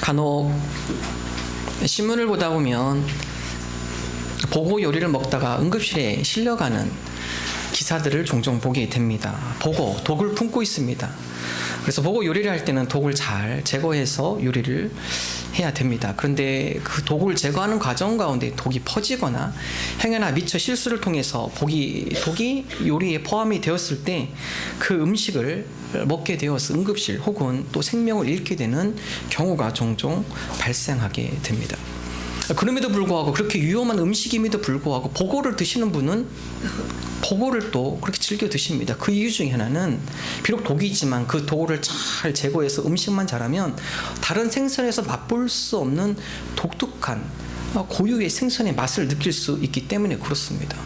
간혹 신문을 보다 보면 보고 요리를 먹다가 응급실에 실려가는 기사들을 종종 보게 됩니다. 보고 독을 품고 있습니다. 그래서 보고 요리를 할 때는 독을 잘 제거해서 요리를 해야 됩니다. 그런데 그 독을 제거하는 과정 가운데 독이 퍼지거나 행여나 미처 실수를 통해서 독이 요리에 포함이 되었을 때 그 음식을 먹게 되어서 응급실 혹은 또 생명을 잃게 되는 경우가 종종 발생하게 됩니다. 그럼에도 불구하고, 그렇게 위험한 음식임에도 불구하고 보고를 드시는 분은 보고를 또 그렇게 즐겨 드십니다. 그 이유 중에 하나는 비록 독이지만 그 독을 잘 제거해서 음식만 잘하면 다른 생선에서 맛볼 수 없는 독특한 고유의 생선의 맛을 느낄 수 있기 때문에 그렇습니다.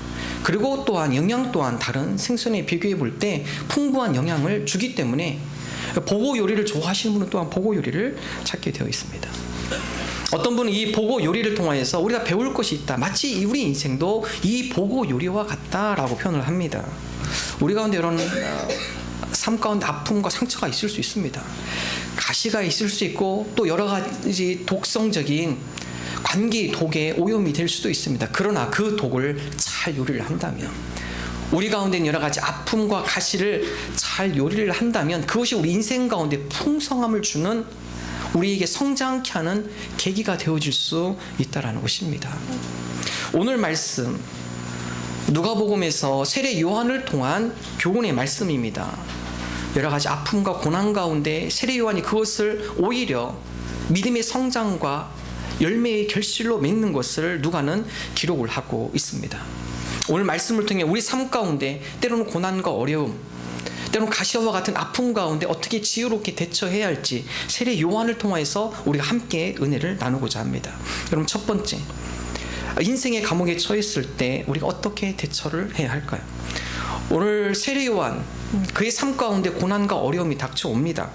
그리고 또한 영양 또한 다른 생선에 비교해 볼 때 풍부한 영향을 주기 때문에 보고 요리를 좋아하시는 분은 또한 보고 요리를 찾게 되어 있습니다. 어떤 분은 이 보고 요리를 통하여서 우리가 배울 것이 있다, 마치 우리 인생도 이 보고 요리와 같다라고 표현을 합니다. 우리 가운데 이런 삶 가운데 아픔과 상처가 있을 수 있습니다. 가시가 있을 수 있고 또 여러 가지 독성적인 관계 독에 오염이 될 수도 있습니다. 그러나 그 독을 잘 요리를 한다면, 우리 가운데 여러 가지 아픔과 가시를 잘 요리를 한다면 그것이 우리 인생 가운데 풍성함을 주는, 우리에게 성장케 하는 계기가 되어질 수 있다는 것입니다. 오늘 말씀 누가복음에서 세례 요한을 통한 교훈의 말씀입니다. 여러 가지 아픔과 고난 가운데 세례 요한이 그것을 오히려 믿음의 성장과 열매의 결실로 맺는 것을 누가는 기록을 하고 있습니다. 오늘 말씀을 통해 우리 삶 가운데 때로는 고난과 어려움, 때로는 가시와 같은 아픔 가운데 어떻게 지혜롭게 대처해야 할지 세례 요한을 통해서 우리가 함께 은혜를 나누고자 합니다. 여러분, 첫 번째, 인생의 감옥에 처했을 때 우리가 어떻게 대처를 해야 할까요? 오늘 세례 요한, 그의 삶 가운데 고난과 어려움이 닥쳐옵니다.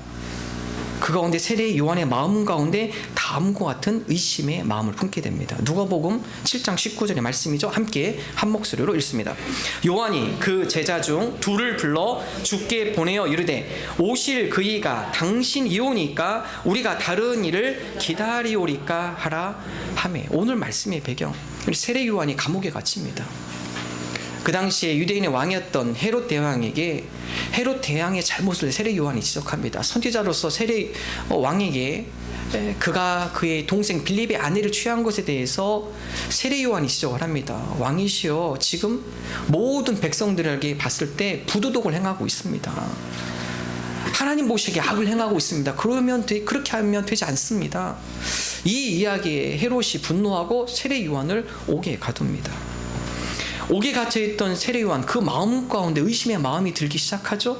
그 가운데 세례 요한의 마음 가운데 다음과 같은 의심의 마음을 품게 됩니다. 누가복음 7장 19절의 말씀이죠. 함께 한 목소리로 읽습니다. 요한이 그 제자 중 둘을 불러 주께 보내어 이르되 오실 그이가 당신이오니까 우리가 다른 일을 기다리오리까 하라 하매. 오늘 말씀의 배경, 세례 요한이 감옥에 갇힙니다. 그 당시에 유대인의 왕이었던 헤롯 대왕에게, 헤롯 대왕의 잘못을 세례 요한이 지적합니다. 선지자로서 세례 왕에게 그가 그의 동생 빌립의 아내를 취한 것에 대해서 세례 요한이 지적을 합니다. 왕이시여, 지금 모든 백성들에게 봤을 때 부도덕을 행하고 있습니다. 하나님 보시기에 악을 행하고 있습니다. 그렇게 하면 되지 않습니다. 이 이야기에 헤롯이 분노하고 세례 요한을 옥에 가둡니다. 옥에 갇혀있던 세례 요한, 그 마음 가운데 의심의 마음이 들기 시작하죠.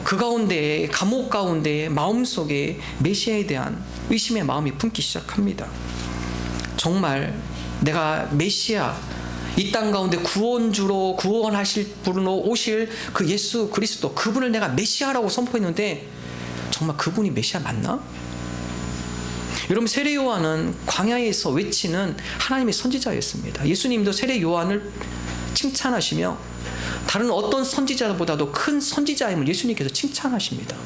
그 가운데, 감옥 가운데 마음속에 메시아에 대한 의심의 마음이 품기 시작합니다. 정말 내가 메시아, 이 땅 가운데 구원주로 구원하실 분으로 오실 그 예수 그리스도, 그분을 내가 메시아라고 선포했는데 정말 그분이 메시아 맞나? 여러분, 세례 요한은 광야에서 외치는 하나님의 선지자였습니다. 예수님도 세례 요한을 칭찬하시며 다른 어떤 선지자보다도 큰 선지자임을 예수님께서 칭찬하십니다.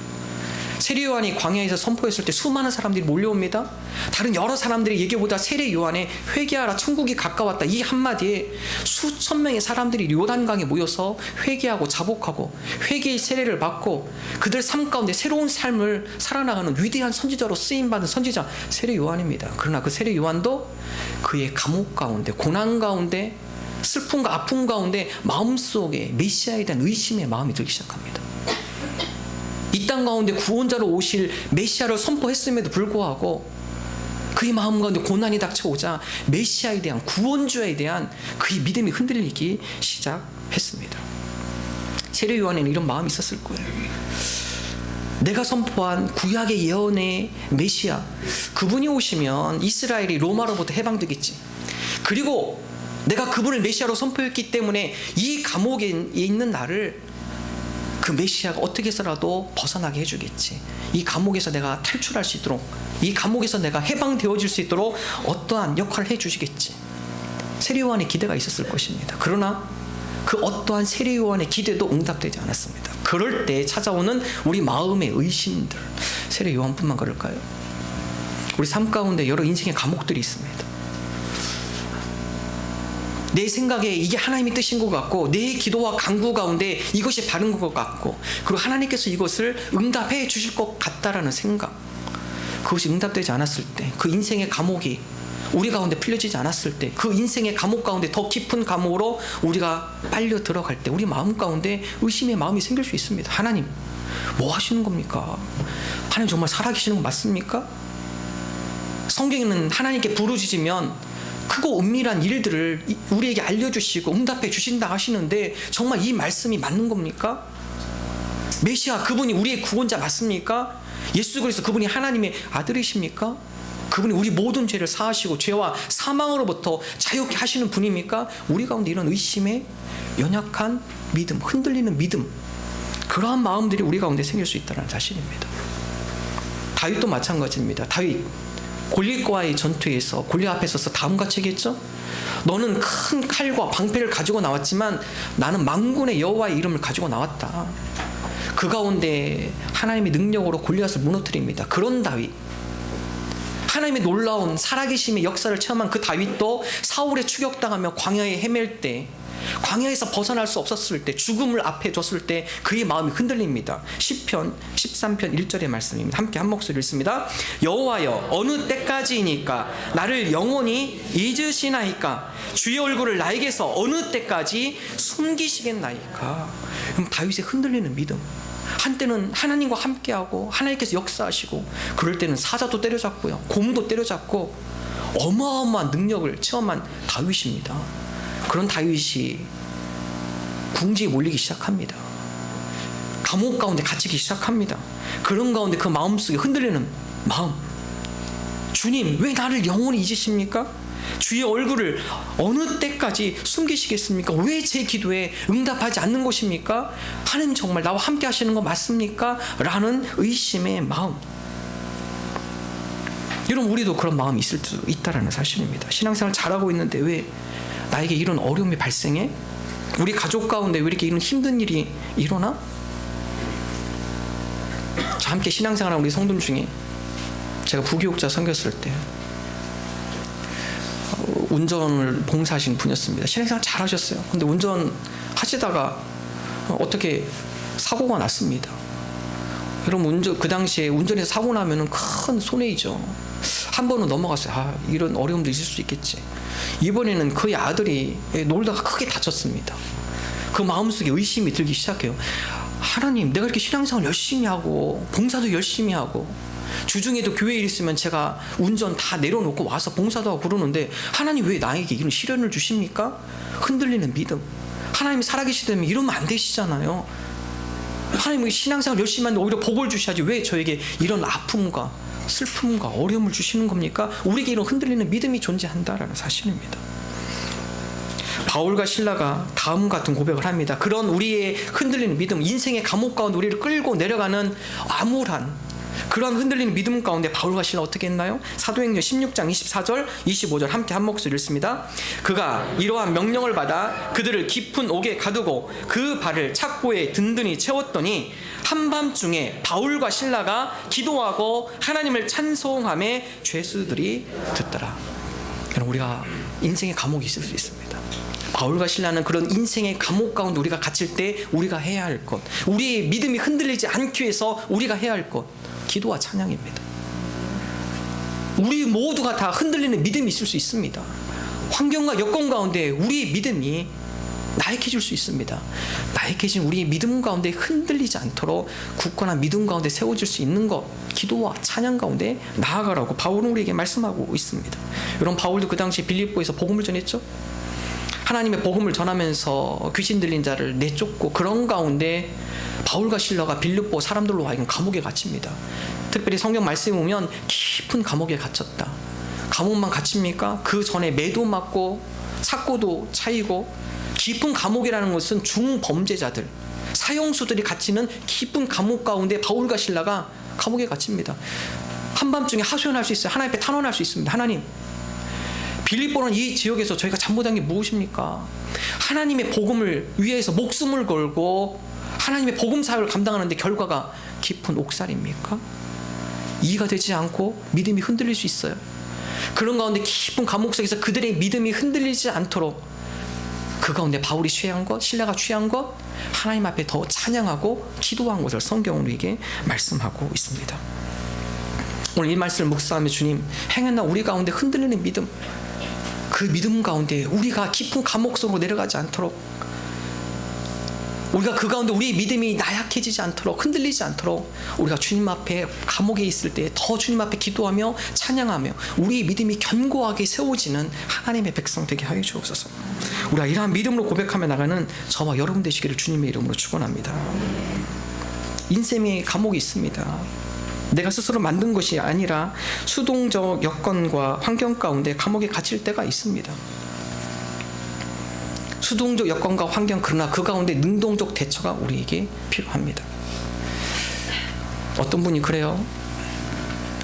세례 요한이 광야에서 선포했을 때 수많은 사람들이 몰려옵니다. 다른 여러 사람들의 얘기보다 세례 요한의 회개하라, 천국이 가까웠다, 이 한마디에 수천 명의 사람들이 요단강에 모여서 회개하고 자복하고 회개의 세례를 받고 그들 삶 가운데 새로운 삶을 살아나가는 위대한 선지자로 쓰임받은 선지자 세례 요한입니다. 그러나 그 세례 요한도 그의 감옥 가운데, 고난 가운데, 슬픔과 아픔 가운데 마음속에 메시아에 대한 의심의 마음이 들기 시작합니다. 이 땅 가운데 구원자로 오실 메시아를 선포했음에도 불구하고 그의 마음 가운데 고난이 닥쳐오자 메시아에 대한, 구원주에 대한 그의 믿음이 흔들리기 시작했습니다. 세례 요한에는 이런 마음이 있었을 거예요. 내가 선포한 구약의 예언의 메시아, 그분이 오시면 이스라엘이 로마로부터 해방되겠지. 그리고 내가 그분을 메시아로 선포했기 때문에 이 감옥에 있는 나를 그 메시아가 어떻게 해서라도 벗어나게 해주겠지. 이 감옥에서 내가 탈출할 수 있도록, 이 감옥에서 내가 해방되어질 수 있도록 어떠한 역할을 해주시겠지. 세례 요한의 기대가 있었을 것입니다. 그러나 그 어떠한 세례 요한의 기대도 응답되지 않았습니다. 그럴 때 찾아오는 우리 마음의 의심들, 세례 요한뿐만 그럴까요? 우리 삶 가운데 여러 인생의 감옥들이 있습니다. 내 생각에 이게 하나님의 뜻인 것 같고, 내 기도와 간구 가운데 이것이 바른 것 같고, 그리고 하나님께서 이것을 응답해 주실 것 같다라는 생각, 그것이 응답되지 않았을 때, 그 인생의 감옥이 우리 가운데 풀려지지 않았을 때, 그 인생의 감옥 가운데 더 깊은 감옥으로 우리가 빨려 들어갈 때, 우리 마음 가운데 의심의 마음이 생길 수 있습니다. 하나님, 뭐 하시는 겁니까? 하나님 정말 살아계시는 거 맞습니까? 성경에는 하나님께 부르짖으면 크고 은밀한 일들을 우리에게 알려주시고 응답해 주신다 하시는데, 정말 이 말씀이 맞는 겁니까? 메시아 그분이 우리의 구원자 맞습니까? 예수 그리스도 그분이 하나님의 아들이십니까? 그분이 우리 모든 죄를 사하시고 죄와 사망으로부터 자유케 하시는 분입니까? 우리 가운데 이런 의심에 연약한 믿음, 흔들리는 믿음, 그러한 마음들이 우리 가운데 생길 수 있다는 사실입니다. 다윗도 마찬가지입니다. 다윗 골리앗과의 전투에서 골리앗 앞에 서서 다음과 같이 얘기했죠. 너는 큰 칼과 방패를 가지고 나왔지만 나는 만군의 여호와의 이름을 가지고 나왔다. 그 가운데 하나님의 능력으로 골리앗을 무너뜨립니다. 그런 다윗, 하나님의 놀라운 살아계심의 역사를 체험한 그 다윗도 사울에 추격당하며 광야에 헤맬 때, 광야에서 벗어날 수 없었을 때, 죽음을 앞에 뒀을 때 그의 마음이 흔들립니다. 시편 13편 1절의 말씀입니다. 함께 한 목소리 읽습니다. 여호와여, 어느 때까지이니까 나를 영원히 잊으시나이까? 주의 얼굴을 나에게서 어느 때까지 숨기시겠나이까? 그럼 다윗의 흔들리는 믿음, 한때는 하나님과 함께하고 하나님께서 역사하시고, 그럴 때는 사자도 때려잡고요, 곰도 때려잡고 어마어마한 능력을 체험한 다윗입니다. 그런 다윗이 궁지에 몰리기 시작합니다. 감옥 가운데 갇히기 시작합니다. 그런 가운데 그 마음속에 흔들리는 마음, 주님 왜 나를 영원히 잊으십니까? 주의 얼굴을 어느 때까지 숨기시겠습니까? 왜 제 기도에 응답하지 않는 것입니까? 하나님 정말 나와 함께 하시는 거 맞습니까? 라는 의심의 마음. 여러분, 우리도 그런 마음이 있을 수 있다는 사실입니다. 신앙생활 잘하고 있는데 왜 나에게 이런 어려움이 발생해? 우리 가족 가운데 왜 이렇게 이런 힘든 일이 일어나? 저 함께 신앙생활하는 우리 성도들 중에 제가 부교육자 섬겼을 때 운전을 봉사하신 분이었습니다. 신앙생활 잘하셨어요. 근데 운전하시다가 어떻게 사고가 났습니다. 여러분, 그 당시에 운전해서 사고 나면은 큰 손해이죠. 한 번은 넘어갔어요. 이런 어려움도 있을 수 있겠지. 이번에는 그의 아들이 놀다가 크게 다쳤습니다. 그 마음속에 의심이 들기 시작해요. 하나님, 내가 이렇게 신앙생활 열심히 하고 봉사도 열심히 하고 주중에도 교회에 있으면 제가 운전 다 내려놓고 와서 봉사도 하고 그러는데 하나님 왜 나에게 이런 시련을 주십니까? 흔들리는 믿음. 하나님이 살아계시다면 이러면 안 되시잖아요. 하나님이 신앙생활 열심히 하는데 오히려 복을 주셔야지 왜 저에게 이런 아픔과 슬픔과 어려움을 주시는 겁니까? 우리에게 이런 흔들리는 믿음이 존재한다라는 사실입니다. 바울과 실라가 다음 같은 고백을 합니다. 그런 우리의 흔들리는 믿음, 인생의 감옥 가운데 우리를 끌고 내려가는 암울한 그런 흔들리는 믿음 가운데 바울과 실라 어떻게 했나요? 사도행전 16장 24절 25절 함께 한 목소리 읽습니다. 그가 이러한 명령을 받아 그들을 깊은 옥에 가두고 그 발을 착고에 든든히 채웠더니 한밤중에 바울과 실라가 기도하고 하나님을 찬송하며 죄수들이 듣더라. 여러분, 우리가 인생의 감옥이 있을 수 있습니다. 바울과 실라는 그런 인생의 감옥 가운데 우리가 갇힐 때 우리가 해야 할 것, 우리의 믿음이 흔들리지 않기 위해서 우리가 해야 할 것, 기도와 찬양입니다. 우리 모두가 다 흔들리는 믿음이 있을 수 있습니다. 환경과 여건 가운데 우리의 믿음이 나약해질 수 있습니다. 나약해진 우리의 믿음 가운데 흔들리지 않도록 굳건한 믿음 가운데 세워질 수 있는 것, 기도와 찬양 가운데 나아가라고 바울은 우리에게 말씀하고 있습니다. 여러분, 바울도 그 당시 빌립보에서 복음을 전했죠. 하나님의 복음을 전하면서 귀신 들린 자를 내쫓고, 그런 가운데 바울과 실라가 빌립보 사람들로 하여금 감옥에 갇힙니다. 특별히 성경 말씀에 보면 깊은 감옥에 갇혔다. 감옥만 갇힙니까? 그 전에 매도 맞고 착고도 차이고, 깊은 감옥이라는 것은 중범죄자들, 사형수들이 갇히는 깊은 감옥 가운데 바울과 실라가 감옥에 갇힙니다. 한밤중에 하소연할 수 있어요. 하나님 앞에 탄원할 수 있습니다. 하나님, 빌립보는 이 지역에서 저희가 잘못한 게 무엇입니까? 하나님의 복음을 위해서 목숨을 걸고 하나님의 복음 사역을 감당하는데 결과가 깊은 옥살입니까? 이해가 되지 않고 믿음이 흔들릴 수 있어요. 그런 가운데 깊은 감옥 속에서 그들의 믿음이 흔들리지 않도록 그 가운데 바울이 취한 것, 신라가 취한 것, 하나님 앞에 더 찬양하고 기도한 것을 성경은 우리에게 말씀하고 있습니다. 오늘 이 말씀을 묵상하며 주님, 행여나 우리 가운데 흔들리는 믿음, 그 믿음 가운데 우리가 깊은 감옥 속으로 내려가지 않도록, 우리가 그 가운데 우리의 믿음이 나약해지지 않도록, 흔들리지 않도록 우리가 주님 앞에 감옥에 있을 때 더 주님 앞에 기도하며 찬양하며 우리의 믿음이 견고하게 세워지는 하나님의 백성 되게 하여 주옵소서. 우리가 이러한 믿음으로 고백하며 나가는 저와 여러분 되시기를 주님의 이름으로 축원합니다. 인생에 감옥이 있습니다. 내가 스스로 만든 것이 아니라 수동적 여건과 환경 가운데 감옥에 갇힐 때가 있습니다. 수동적 여건과 환경, 그러나 그 가운데 능동적 대처가 우리에게 필요합니다. 어떤 분이 그래요.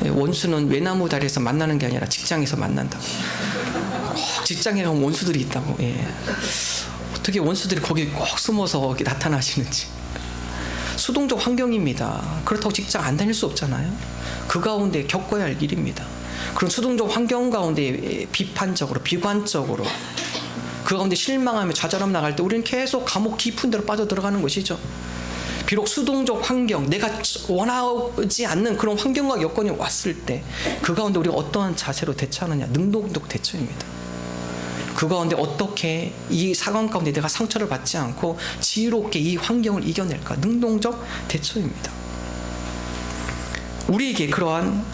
원수는 외나무 다리에서 만나는 게 아니라 직장에서 만난다. 직장에 가면 원수들이 있다고. 어떻게 원수들이 거기 꼭 숨어서 나타나시는지. 수동적 환경입니다. 그렇다고 직장 안 다닐 수 없잖아요. 그 가운데 겪어야 할 일입니다. 그런 수동적 환경 가운데 비판적으로, 비관적으로, 그 가운데 실망하며 좌절하며 나갈 때 우리는 계속 감옥 깊은 데로 빠져들어가는 것이죠. 비록 수동적 환경, 내가 원하지 않는 그런 환경과 여건이 왔을 때 그 가운데 우리가 어떠한 자세로 대처하느냐, 능동적 대처입니다. 그 가운데 어떻게 이 상황 가운데 내가 상처를 받지 않고 지혜롭게 이 환경을 이겨낼까, 능동적 대처입니다. 우리에게 그러한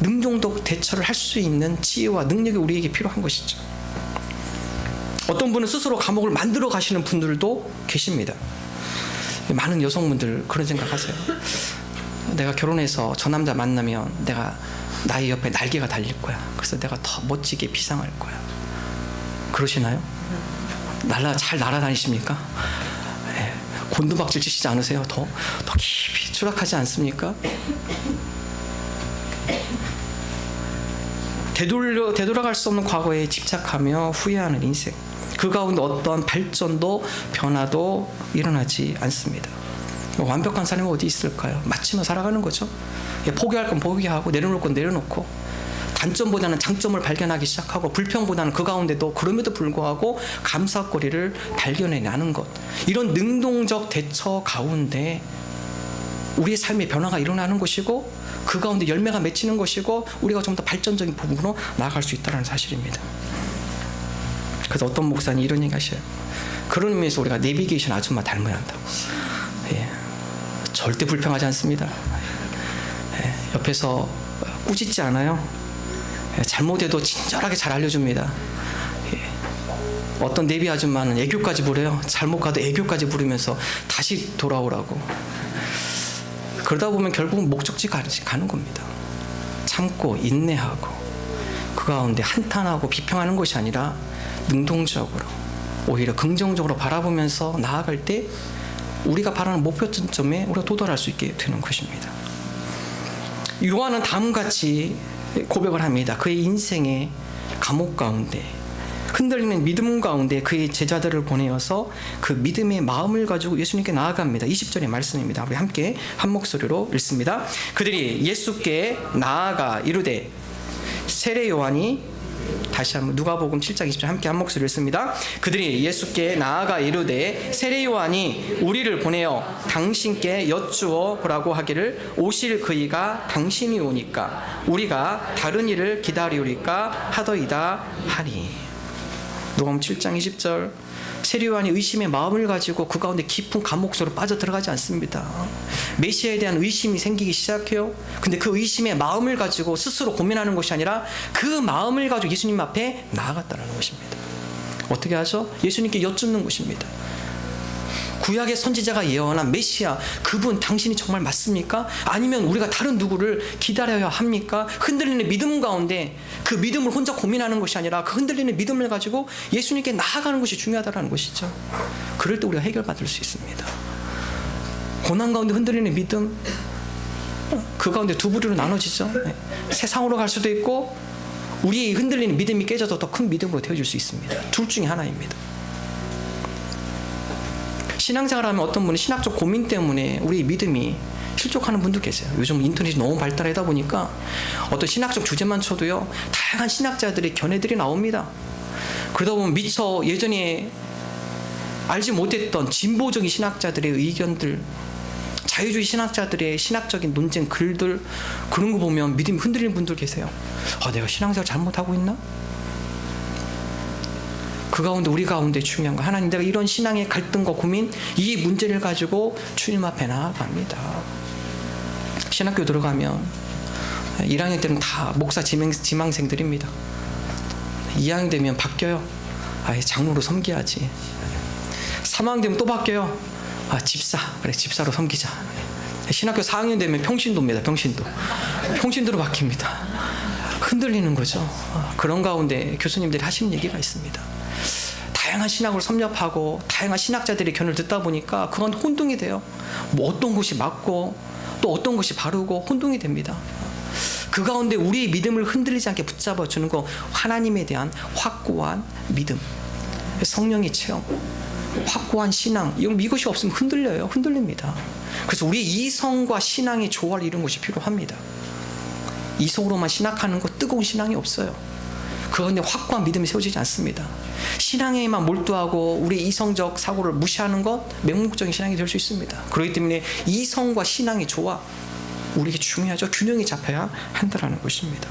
능동적 대처를 할 수 있는 지혜와 능력이 우리에게 필요한 것이죠. 어떤 분은 스스로 감옥을 만들어 가시는 분들도 계십니다. 많은 여성분들 그런 생각하세요. 내가 결혼해서 저 남자 만나면 내가 나의 옆에 날개가 달릴 거야. 그래서 내가 더 멋지게 비상할 거야. 그러시나요? 잘 날아다니십니까? 곤두박질 치시지 않으세요? 더 깊이 추락하지 않습니까? 되돌아갈 수 없는 과거에 집착하며 후회하는 인생, 그 가운데 어떠한 발전도 변화도 일어나지 않습니다. 완벽한 사람이 어디 있을까요? 맞추며 살아가는 거죠. 포기할 건 포기하고 내려놓을 건 내려놓고, 단점보다는 장점을 발견하기 시작하고, 불평보다는 그 가운데도 그럼에도 불구하고 감사거리를 발견해내는 것, 이런 능동적 대처 가운데 우리의 삶의 변화가 일어나는 것이고, 그 가운데 열매가 맺히는 것이고, 우리가 좀 더 발전적인 부분으로 나아갈 수 있다는 사실입니다. 그래서 어떤 목사님 이런 얘기 하셔요. 그런 의미에서 우리가 내비게이션 아줌마 닮아야 한다고. 절대 불평하지 않습니다. 옆에서 꾸짖지 않아요. 잘못해도 친절하게 잘 알려줍니다. 어떤 내비 아줌마는 애교까지 부려요. 잘못 가도 애교까지 부르면서 다시 돌아오라고. 그러다 보면 결국은 목적지 가는 겁니다. 참고 인내하고 그 가운데 한탄하고 비평하는 것이 아니라 능동적으로, 오히려 긍정적으로 바라보면서 나아갈 때 우리가 바라는 목표점에 우리가 도달할 수 있게 되는 것입니다. 요한은 다음과 같이 고백을 합니다. 그의 인생의 감옥 가운데, 흔들리는 믿음 가운데 그의 제자들을 보내어서 그 믿음의 마음을 가지고 예수님께 나아갑니다. 20절의 말씀입니다. 우리 함께 한 목소리로 읽습니다. 그들이 예수께 나아가 이르되, 세례 요한이, 다시 한번 누가복음 7장 20절 함께 한 목소리를 읽습니다. 그들이 예수께 나아가 이르되, 세례 요한이 우리를 보내어 당신께 여쭈어 보라고 하기를, 오실 그이가 당신이 오니까 우리가 다른 일을 기다리오리까 하더이다 하니. 누가복음 7장 20절. 세례 요한이 의심의 마음을 가지고 그 가운데 깊은 감옥 속으로 빠져들어가지 않습니다. 메시아에 대한 의심이 생기기 시작해요. 근데 그 의심의 마음을 가지고 스스로 고민하는 것이 아니라 그 마음을 가지고 예수님 앞에 나아갔다는 것입니다. 어떻게 하죠? 예수님께 여쭙는 것입니다. 구약의 선지자가 예언한 메시아, 그분 당신이 정말 맞습니까? 아니면 우리가 다른 누구를 기다려야 합니까? 흔들리는 믿음 가운데 그 믿음을 혼자 고민하는 것이 아니라 그 흔들리는 믿음을 가지고 예수님께 나아가는 것이 중요하다는 것이죠. 그럴 때 우리가 해결받을 수 있습니다. 고난 가운데 흔들리는 믿음, 그 가운데 두 부류로 나눠지죠. 세상으로 갈 수도 있고, 우리의 흔들리는 믿음이 깨져서 더 큰 믿음으로 되어질 수 있습니다. 둘 중에 하나입니다. 신앙생활을 하면 어떤 분은 신학적 고민 때문에 우리의 믿음이 실족하는 분도 계세요. 요즘 인터넷이 너무 발달하다 보니까 어떤 신학적 주제만 쳐도요, 다양한 신학자들의 견해들이 나옵니다. 그러다 보면 미처 예전에 알지 못했던 진보적인 신학자들의 의견들, 자유주의 신학자들의 신학적인 논쟁 글들, 그런 거 보면 믿음이 흔들리는 분들 계세요. 내가 신앙생활 잘못하고 있나? 그 가운데 우리 가운데 중요한 거, 하나님, 내가 이런 신앙의 갈등과 고민, 이 문제를 가지고 주님 앞에 나아갑니다. 신학교 들어가면 1학년 때는 다 목사 지망생들입니다. 2학년 되면 바뀌어요. 장로로 섬겨야지. 3학년 되면 또 바뀌어요. 집사, 그래, 집사로 섬기자. 신학교 4학년 되면 평신도입니다. 평신도로 바뀝니다. 흔들리는 거죠. 그런 가운데 교수님들이 하시는 얘기가 있습니다. 다양한 신학을 섭렵하고 다양한 신학자들의 견해를 듣다 보니까 그건 혼동이 돼요. 뭐 어떤 것이 맞고 또 어떤 것이 바르고 혼동이 됩니다. 그 가운데 우리의 믿음을 흔들리지 않게 붙잡아 주는 거, 하나님에 대한 확고한 믿음, 성령의 체험, 확고한 신앙, 이것이 없으면 흔들립니다. 그래서 우리의 이성과 신앙의 조화를 이루는 것이 필요합니다. 이성으로만 신학하는 것, 뜨거운 신앙이 없어요. 그런데 확고한 믿음이 세워지지 않습니다. 신앙에만 몰두하고 우리의 이성적 사고를 무시하는 것, 맹목적인 신앙이 될 수 있습니다. 그렇기 때문에 이성과 신앙의 조화, 우리에게 중요하죠. 균형이 잡혀야 한다는 것입니다.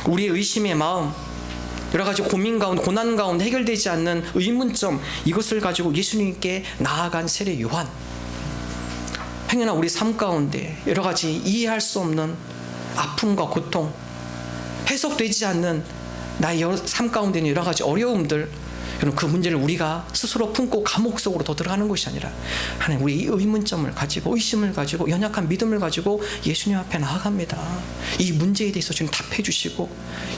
우리의 의심의 마음, 여러 가지 고민 가운데, 고난 가운데 해결되지 않는 의문점, 이것을 가지고 예수님께 나아간 세례 요한. 행여나 우리 삶 가운데 여러 가지 이해할 수 없는 아픔과 고통, 해석되지 않는 나의 삶 가운데 있는 여러 가지 어려움들, 여러분, 그 문제를 우리가 스스로 품고 감옥 속으로 더 들어가는 것이 아니라 하나님, 우리 이 의문점을 가지고, 의심을 가지고, 연약한 믿음을 가지고 예수님 앞에 나아갑니다. 이 문제에 대해서 주님 답해 주시고,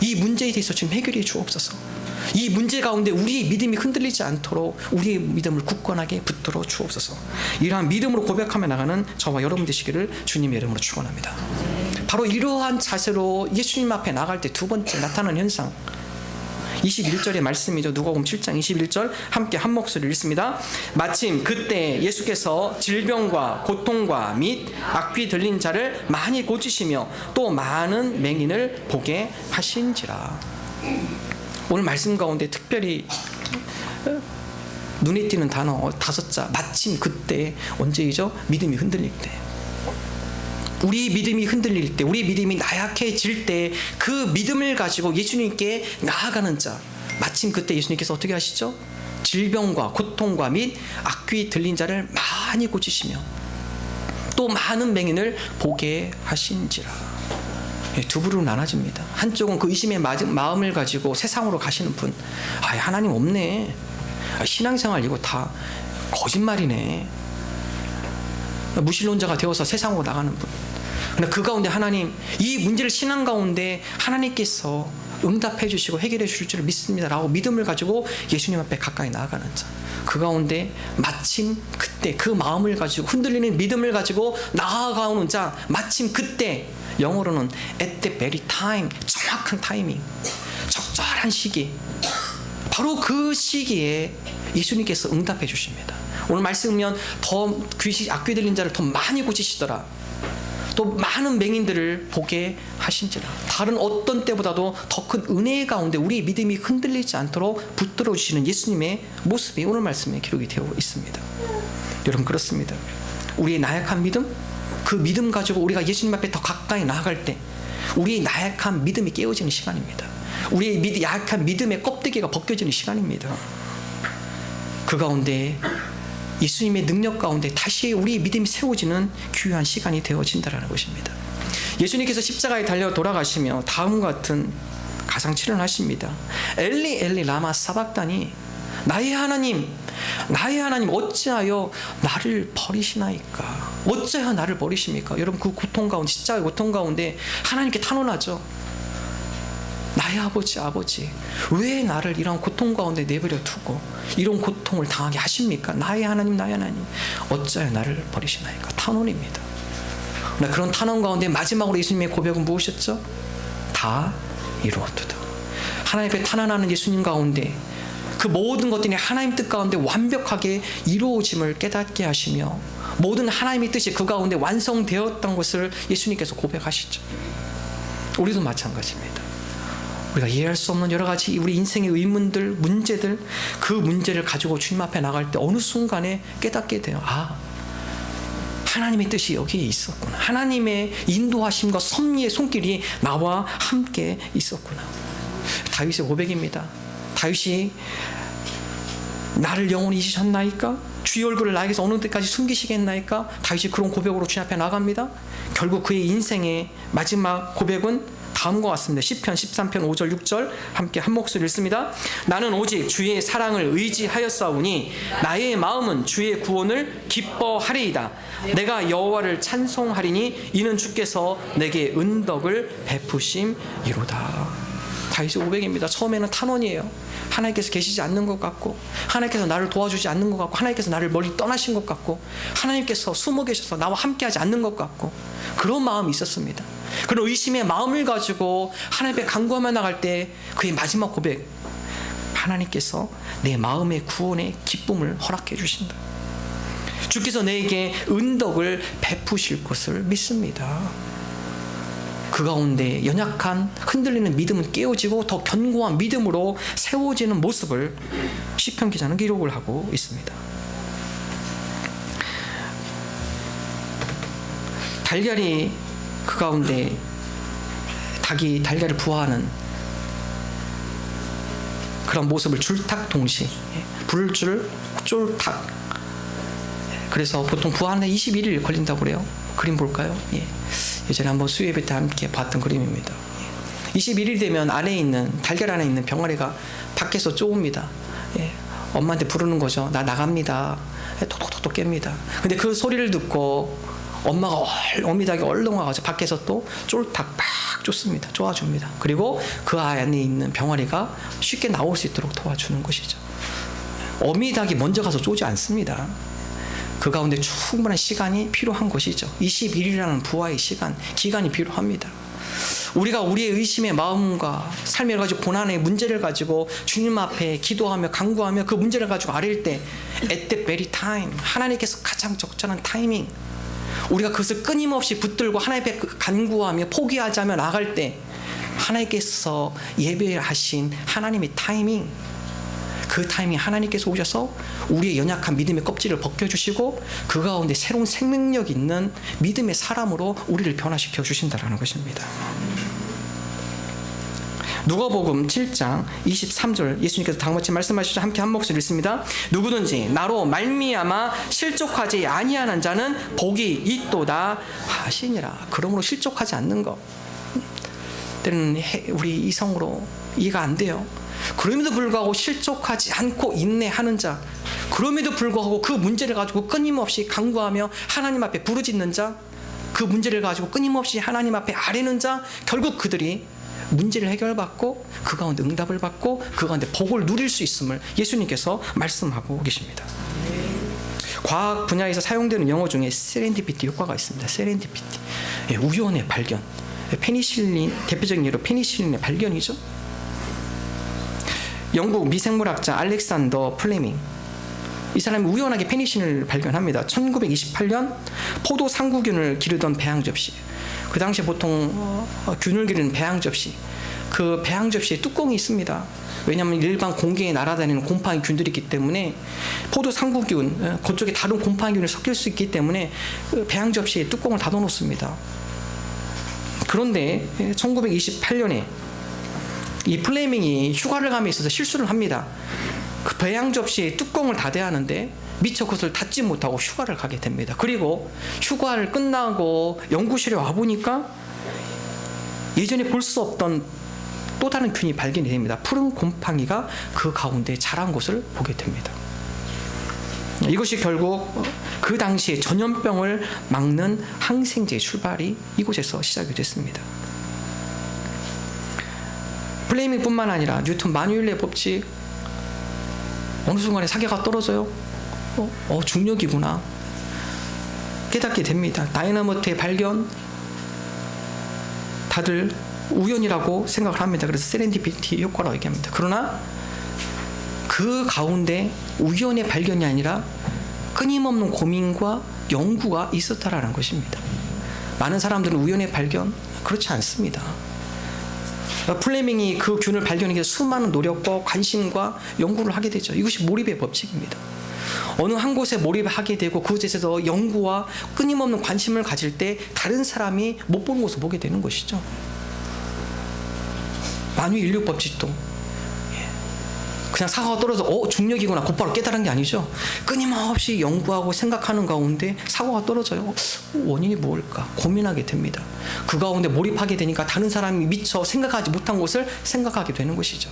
이 문제에 대해서 주님 해결해 주옵소서. 이 문제 가운데 우리의 믿음이 흔들리지 않도록 우리의 믿음을 굳건하게 붙들어 주옵소서. 이러한 믿음으로 고백하며 나가는 저와 여러분 되시기를 주님의 이름으로 축원합니다. 바로 이러한 자세로 예수님 앞에 나갈 때 두 번째 나타나는 현상, 21절의 말씀이죠. 누가복음 7장 21절 함께 한 목소리를 읽습니다. 마침 그때 예수께서 질병과 고통과 및 악귀 들린 자를 많이 고치시며 또 많은 맹인을 보게 하신지라. 오늘 말씀 가운데 특별히 눈에 띄는 단어 5자, 마침 그때, 언제이죠? 믿음이 흔들릴 때, 우리 믿음이 흔들릴 때, 우리 믿음이 나약해질 때, 그 믿음을 가지고 예수님께 나아가는 자, 마침 그때 예수님께서 어떻게 하시죠? 질병과 고통과 및 악귀 들린 자를 많이 고치시며 또 많은 맹인을 보게 하신지라. 두 부류로 나눠집니다. 한쪽은 그 의심의 마음을 가지고 세상으로 가시는 분, 하나님 없네, 신앙생활 이거 다 거짓말이네, 무신론자가 되어서 세상으로 나가는 분. 근데 그 가운데 하나님, 이 문제를 신앙 가운데 하나님께서 응답해 주시고 해결해 주실 줄 믿습니다 라고 믿음을 가지고 예수님 앞에 가까이 나아가는 자, 그 가운데 마침 그때, 그 마음을 가지고 흔들리는 믿음을 가지고 나아가는 자, 마침 그때, 영어로는 at the very time, 정확한 타이밍, 적절한 시기, 바로 그 시기에 예수님께서 응답해 주십니다. 오늘 말씀이면 더 악귀 들린 자를 더 많이 고치시더라, 또 많은 맹인들을 보게 하신지라. 다른 어떤 때보다도 더 큰 은혜 가운데 우리의 믿음이 흔들리지 않도록 붙들어 주시는 예수님의 모습이 오늘 말씀에 기록이 되어 있습니다. 여러분, 그렇습니다. 우리의 나약한 믿음, 그 믿음 가지고 우리가 예수님 앞에 더 가까이 나아갈 때 우리의 나약한 믿음이 깨어지는 시간입니다. 우리의 약한 믿음의 껍데기가 벗겨지는 시간입니다. 그 가운데 예수님의 능력 가운데 다시 우리 믿음이 세워지는 귀한 시간이 되어진다는 것입니다. 예수님께서 십자가에 달려 돌아가시며 다음과 같은 가상칠언을 하십니다. 엘리 엘리 라마 사박다니, 나의 하나님, 나의 하나님, 어찌하여 나를 버리시나이까? 어찌하여 나를 버리십니까? 여러분, 그 고통 가운데, 십자가의 고통 가운데 하나님께 탄원하죠. 나의 아버지, 아버지, 왜 나를 이런 고통 가운데 내버려 두고 이런 고통을 당하게 하십니까? 나의 하나님, 나의 하나님, 어찌하여 나를 버리시나이까? 탄원입니다. 그런 탄원 가운데 마지막으로 예수님의 고백은 무엇이었죠? 다 이루었도다. 하나님 앞에 탄원하는 예수님 가운데 그 모든 것들이 하나님 뜻 가운데 완벽하게 이루어짐을 깨닫게 하시며 모든 하나님의 뜻이 그 가운데 완성되었던 것을 예수님께서 고백하시죠. 우리도 마찬가지입니다. 우리가 이해할 수 없는 여러 가지 우리 인생의 의문들, 문제들, 그 문제를 가지고 주님 앞에 나갈 때 어느 순간에 깨닫게 돼요. 아, 하나님의 뜻이 여기에 있었구나. 하나님의 인도하심과 섭리의 손길이 나와 함께 있었구나. 다윗의 고백입니다. 다윗이 나를 영원히 잊으셨나이까? 주의 얼굴을 나에게서 어느 때까지 숨기시겠나이까? 다윗이 그런 고백으로 주님 앞에 나갑니다. 결국 그의 인생의 마지막 고백은 다음과 같습니다. 시편 13편 5절 6절 함께 한 목소리 읽습니다. 나는 오직 주의 사랑을 의지하였사오니 나의 마음은 주의 구원을 기뻐하리이다. 내가 여호와를 찬송하리니 이는 주께서 내게 은덕을 베푸심이로다. 다윗의 고백입니다. 처음에는 탄원이에요. 하나님께서 계시지 않는 것 같고, 하나님께서 나를 도와주지 않는 것 같고, 하나님께서 나를 멀리 떠나신 것 같고, 하나님께서 숨어 계셔서 나와 함께하지 않는 것 같고, 그런 마음이 있었습니다. 그런 의심의 마음을 가지고 하나님 앞에 간구하며 나갈 때 그의 마지막 고백, 하나님께서 내 마음의 구원의 기쁨을 허락해 주신다. 주께서 내게 은덕을 베푸실 것을 믿습니다. 그 가운데 연약한 흔들리는 믿음은 깨어지고 더 견고한 믿음으로 세워지는 모습을 시편 기자는 기록을 하고 있습니다. 달걀이 그 가운데 닭이 달걀을 부화하는 그런 모습을 줄탁동시 불줄 쫄탁. 그래서 보통 부화하는데 21일 걸린다고 그래요. 그림 볼까요? 예전에 한번 수요예배 때 함께 봤던 그림입니다. 21일 되면 안에 있는 달걀 안에 있는 병아리가 밖에서 쪼옵니다. 엄마한테 부르는 거죠. 나 나갑니다. 톡톡톡 깹니다. 근데 그 소리를 듣고 엄마가 어미닭이 얼른 와가지고 밖에서 또 쫄탁 막 쫓습니다. 쪼아줍니다. 그리고 그 안에 있는 병아리가 쉽게 나올 수 있도록 도와주는 것이죠. 어미닭이 먼저 가서 쪼지 않습니다. 그 가운데 충분한 시간이 필요한 것이죠. 21일이라는 부화의 기간이 필요합니다. 우리가 우리의 의심의 마음과 삶의 여러 가지 고난의 문제를 가지고 주님 앞에 기도하며 간구하며 그 문제를 가지고 아뢰일 때 at the very time, 하나님께서 가장 적절한 타이밍, 우리가 그것을 끊임없이 붙들고 하나님 앞에 간구하며 포기하지 않으며 나갈 때 하나님께서 예배하신 하나님의 타이밍, 그 타이밍에 하나님께서 오셔서 우리의 연약한 믿음의 껍질을 벗겨주시고 그 가운데 새로운 생명력 있는 믿음의 사람으로 우리를 변화시켜 주신다는 것입니다. 누가복음 7장 23절 예수님께서 다음같이 말씀하시죠. 함께 한 목소리 읽습니다. 누구든지 나로 말미암아 실족하지 아니하는 자는 복이 있도다 하시니라. 그러므로 실족하지 않는 것, 때는 우리 이성으로 이해가 안 돼요. 그럼에도 불구하고 실족하지 않고 인내하는 자, 그럼에도 불구하고 그 문제를 가지고 끊임없이 간구하며 하나님 앞에 부르짖는 자, 그 문제를 가지고 끊임없이 하나님 앞에 아뢰는 자, 결국 그들이 문제를 해결받고 그 가운데 응답을 받고 그 가운데 복을 누릴 수 있음을 예수님께서 말씀하고 계십니다. 과학 분야에서 사용되는 용어 중에 세렌디피티 효과가 있습니다. 세렌디피티, 우연의 발견. 페니실린, 대표적인 예로 페니실린의 발견이죠. 영국 미생물학자 알렉산더 플레밍, 이 사람이 우연하게 페니실린을 발견합니다. 1928년 포도 상구균을 기르던 배양 접시, 그 당시에 보통 균을 기르는 배양 접시, 그 배양 접시에 뚜껑이 있습니다. 왜냐하면 일반 공기에 날아다니는 곰팡이 균들이 있기 때문에 포도 상구균, 그쪽에 다른 곰팡이균이 섞일 수 있기 때문에 배양 접시에 뚜껑을 닫아놓습니다. 그런데 1928년에 이 플레밍이 휴가를 감에 있어서 실수를 합니다. 그 배양 접시에 뚜껑을 닫아야 하는데 미처 그것을 닫지 못하고 휴가를 가게 됩니다. 그리고 휴가를 끝나고 연구실에 와보니까 예전에 볼 수 없던 또 다른 균이 발견이 됩니다. 푸른 곰팡이가 그 가운데 자란 것을 보게 됩니다. 이것이 결국 그 당시에 전염병을 막는 항생제의 출발이 이곳에서 시작이 됐습니다. 플레밍뿐만 아니라 뉴턴 마뉴엘의 법칙, 어느 순간에 사계가 떨어져요. 중력이구나 깨닫게 됩니다. 다이너마이트의 발견, 다들 우연이라고 생각을 합니다. 그래서 세렌디피티 효과라고 얘기합니다. 그러나 그 가운데 우연의 발견이 아니라 끊임없는 고민과 연구가 있었다라는 것입니다. 많은 사람들은 우연의 발견, 그렇지 않습니다. 플레밍이 그 균을 발견하기 위해 수많은 노력과 관심과 연구를 하게 되죠. 이것이 몰입의 법칙입니다. 어느 한 곳에 몰입하게 되고 그곳에서 연구와 끊임없는 관심을 가질 때 다른 사람이 못 보는 곳을 보게 되는 것이죠. 만유인류 법칙도 그냥 사고가 떨어져 중력이구나 곧바로 깨달은 게 아니죠. 끊임없이 연구하고 생각하는 가운데 사고가 떨어져요. 원인이 뭘까 고민하게 됩니다. 그 가운데 몰입하게 되니까 다른 사람이 미처 생각하지 못한 것을 생각하게 되는 것이죠.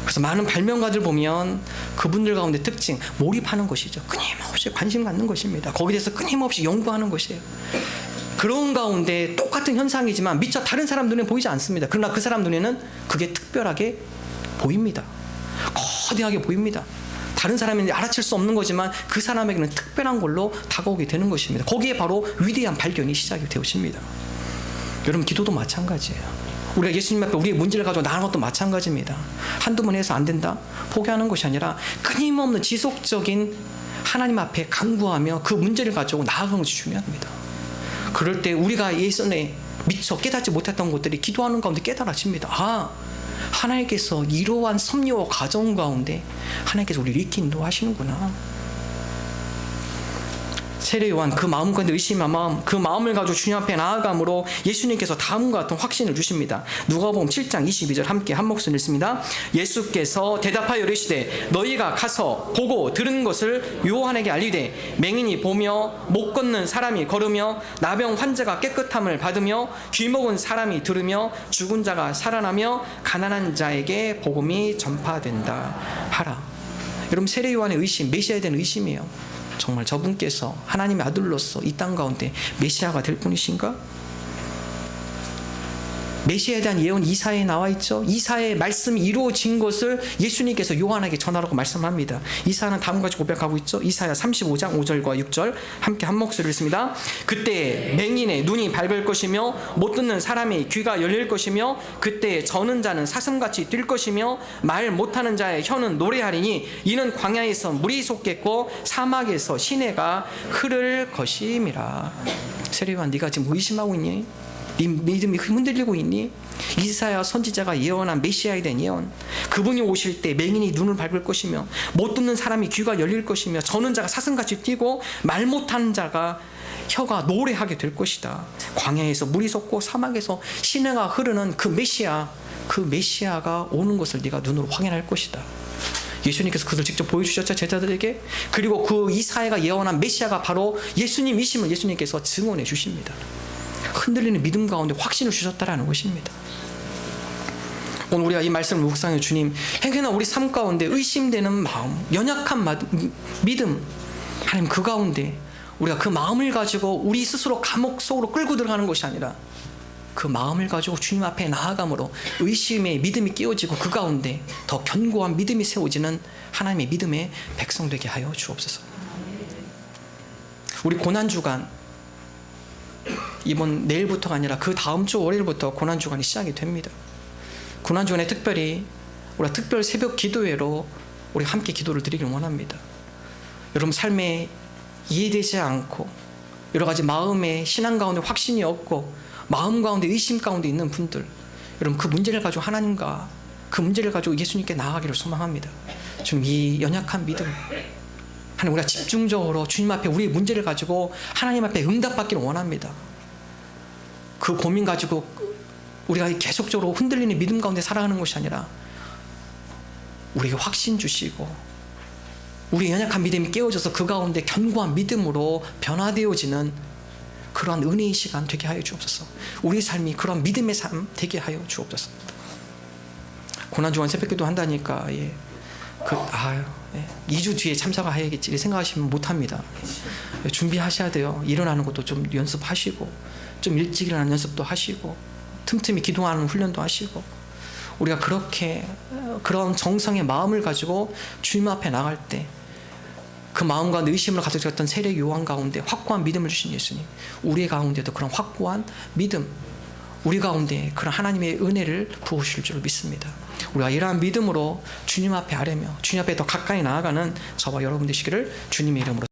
그래서 많은 발명가들 보면 그분들 가운데 특징 몰입하는 것이죠. 끊임없이 관심 갖는 것입니다. 거기에 대해서 끊임없이 연구하는 것이에요. 그런 가운데 똑같은 현상이지만 미처 다른 사람 눈에는 보이지 않습니다. 그러나 그 사람 눈에는 그게 특별하게 보입니다. 거대하게 보입니다. 다른 사람이 알아챌 수 없는 거지만 그 사람에게는 특별한 걸로 다가오게 되는 것입니다. 거기에 바로 위대한 발견이 시작이 되어집니다. 여러분 기도도 마찬가지예요. 우리가 예수님 앞에 우리의 문제를 가지고 나아가는 것도 마찬가지입니다. 한두 번 해서 안 된다 포기하는 것이 아니라 끊임없는 지속적인 하나님 앞에 간구하며 그 문제를 가지고 나아가는 것이 중요합니다. 그럴 때 우리가 예전에 미처 깨닫지 못했던 것들이 기도하는 가운데 깨달아집니다. 하나님께서 이러한 섭리와 과정 가운데 하나님께서 우리를 이렇게 인도하시는구나. 세례 요한 그 마음 가운데 의심한 마음, 그 마음을 가지고 주님 앞에 나아감으로 예수님께서 다음과 같은 확신을 주십니다. 누가복음 7장 22절 함께 한 목소리 읽습니다. 예수께서 대답하여 이르시되 너희가 가서 보고 들은 것을 요한에게 알리되 맹인이 보며 못 걷는 사람이 걸으며 나병 환자가 깨끗함을 받으며 귀 먹은 사람이 들으며 죽은 자가 살아나며 가난한 자에게 복음이 전파된다 하라. 여러분 세례 요한의 의심, 메시아에 대한 의심이에요. 정말 저분께서 하나님의 아들로서 이 땅 가운데 메시아가 될 분이신가? 메시아에 대한 예언 이사야에 나와 있죠. 이사야의 말씀이 이루어진 것을 예수님께서 요한에게 전하라고 말씀합니다. 이사야는 다음과 같이 고백하고 있죠. 이사야 35장 5절과 6절 함께 한 목소리로 읽습니다. 그때 맹인의 눈이 밝을 것이며 못 듣는 사람의 귀가 열릴 것이며 그때 저는 자는 사슴같이 뛸 것이며 말 못하는 자의 혀는 노래하리니 이는 광야에서 물이 솟겠고 사막에서 시내가 흐를 것임이라. 세례요한 네가 지금 의심하고 있니? 네 믿음이 흔들리고 있니? 이사야 선지자가 예언한 메시아에 대한 예언, 그분이 오실 때 맹인이 눈을 밟을 것이며 못 듣는 사람이 귀가 열릴 것이며 저는 자가 사슴같이 뛰고 말 못하는 자가 혀가 노래하게 될 것이다. 광야에서 물이 솟고 사막에서 시내가 흐르는 그 메시아가 오는 것을 네가 눈으로 확인할 것이다. 예수님께서 그것을 직접 보여주셨죠, 제자들에게. 그리고 그 이사야가 예언한 메시아가 바로 예수님이심을 예수님께서 증언해 주십니다. 흔들리는 믿음 가운데 확신을 주셨다라는 것입니다. 오늘 우리가 이 말씀을 묵상해 주님, 행여나 우리 삶 가운데 의심되는 마음, 연약한 믿음, 하나님 그 가운데 우리가 그 마음을 가지고 우리 스스로 감옥 속으로 끌고 들어가는 것이 아니라 그 마음을 가지고 주님 앞에 나아감으로 의심의 믿음이 깨어지고 그 가운데 더 견고한 믿음이 세워지는 하나님의 믿음의 백성 되게 하여 주옵소서. 우리 고난주간 이번 내일부터가 아니라 그 다음 주 월요일부터 고난주간이 시작이 됩니다. 고난주간에 특별히 우리가 특별 새벽 기도회로 우리 함께 기도를 드리길 원합니다. 여러분 삶에 이해되지 않고 여러 가지 마음에 신앙 가운데 확신이 없고 마음 가운데 의심 가운데 있는 분들, 여러분 그 문제를 가지고 하나님과 그 문제를 가지고 예수님께 나아가기를 소망합니다. 좀 이 연약한 믿음, 하나님 우리가 집중적으로 주님 앞에 우리의 문제를 가지고 하나님 앞에 응답받기를 원합니다. 그 고민 가지고 우리가 계속적으로 흔들리는 믿음 가운데 살아가는 것이 아니라 우리에게 확신 주시고 우리의 연약한 믿음이 깨어져서 그 가운데 견고한 믿음으로 변화되어지는 그러한 은혜의 시간 되게 하여 주옵소서. 우리 삶이 그런 믿음의 삶 되게 하여 주옵소서. 고난주간 새벽기도 한다니까 2주 뒤에 참석해야겠지 생각하시면 못합니다. 준비하셔야 돼요. 일어나는 것도 좀 연습하시고 좀 일찍 일어나는 연습도 하시고 틈틈이 기도하는 훈련도 하시고 우리가 그렇게 그런 정성의 마음을 가지고 주님 앞에 나갈 때 그 마음과 의심을 가지고 있었던 세례 요한 가운데 확고한 믿음을 주신 예수님, 우리 가운데도 그런 확고한 믿음, 우리 가운데 그런 하나님의 은혜를 부으실 줄 믿습니다. 우리가 이러한 믿음으로 주님 앞에 아뢰며 주님 앞에 더 가까이 나아가는 저와 여러분 되시기를 주님의 이름으로